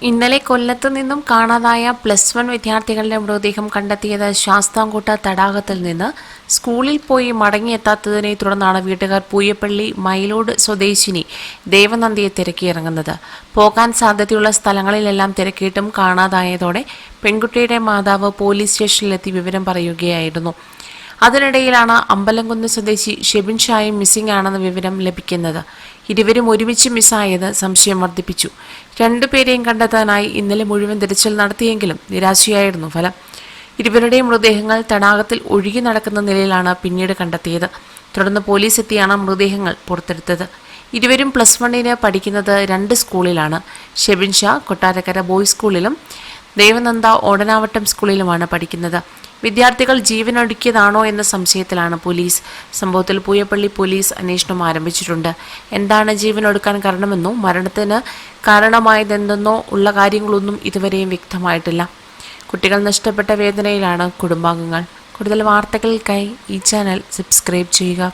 ഇന്നലെ കൊല്ലത്ത് നിന്നും കാണാതായ +1 വിദ്യാർത്ഥികളുടെ മൃതദേഹം കണ്ടെത്തിയത് ശാസ്താംകോട്ട തടാകത്തിൽ നിന്ന്. സ്കൂളിൽ പോയി മടങ്ങിയെത്താത്തതിനെ തുടർന്നാണ് വീട്ടുകാർ പൂയപ്പള്ളി മൈലോട് സ്വദേശിനി ദേവനന്ദിയെ തിരക്കിയിറങ്ങുന്നത്. പോകാൻ സാധ്യതയുള്ള സ്ഥലങ്ങളിലെല്ലാം തിരക്കിയിട്ടും കാണാതായതോടെ പെൺകുട്ടിയുടെ മാതാവ് പോലീസ് സ്റ്റേഷനിലെത്തി വിവരം പറയുകയായിരുന്നു. അതിനിടയിലാണ് അമ്പലംകുന്ന് സ്വദേശി ഷെബിൻ ഷായും മിസ്സിംഗ് ആണെന്ന വിവരം ലഭിക്കുന്നത്. ഇരുവരും ഒരുമിച്ച് മിസ്സായത് സംശയം വർദ്ധിപ്പിച്ചു. രണ്ടുപേരെയും കണ്ടെത്താനായി ഇന്നലെ മുഴുവൻ തിരച്ചിൽ നടത്തിയെങ്കിലും നിരാശയായിരുന്നു ഫലം. ഇരുവരുടെയും മൃതദേഹങ്ങൾ തടാകത്തിൽ ഒഴുകി നടക്കുന്ന നിലയിലാണ് പിന്നീട് കണ്ടെത്തിയത്. തുടർന്ന് പോലീസ് എത്തിയാണ് മൃതദേഹങ്ങൾ പുറത്തെടുത്തത്. ഇരുവരും +1 പഠിക്കുന്നത് 2 സ്കൂളിലാണ്. ഷെബിൻ ഷാ കൊട്ടാരക്കര ബോയ്സ് സ്കൂളിലും ദേവനന്ദ ഓടനാവട്ടം സ്കൂളിലുമാണ് പഠിക്കുന്നത്. വിദ്യാർത്ഥികൾ ജീവനൊടുക്കിയതാണോ എന്ന സംശയത്തിലാണ് പോലീസ്. സംഭവത്തിൽ പൂയപ്പള്ളി പോലീസ് അന്വേഷണം ആരംഭിച്ചിട്ടുണ്ട്. എന്താണ് ജീവനൊടുക്കാൻ കാരണമെന്നോ മരണത്തിന് കാരണമായതെന്തെന്നോ ഉള്ള കാര്യങ്ങളൊന്നും ഇതുവരെയും വ്യക്തമായിട്ടില്ല. കുട്ടികൾ നഷ്ടപ്പെട്ട വേദനയിലാണ് കുടുംബാംഗങ്ങൾ. കൂടുതൽ വാർത്തകൾക്കായി ഈ ചാനൽ സബ്സ്ക്രൈബ് ചെയ്യുക.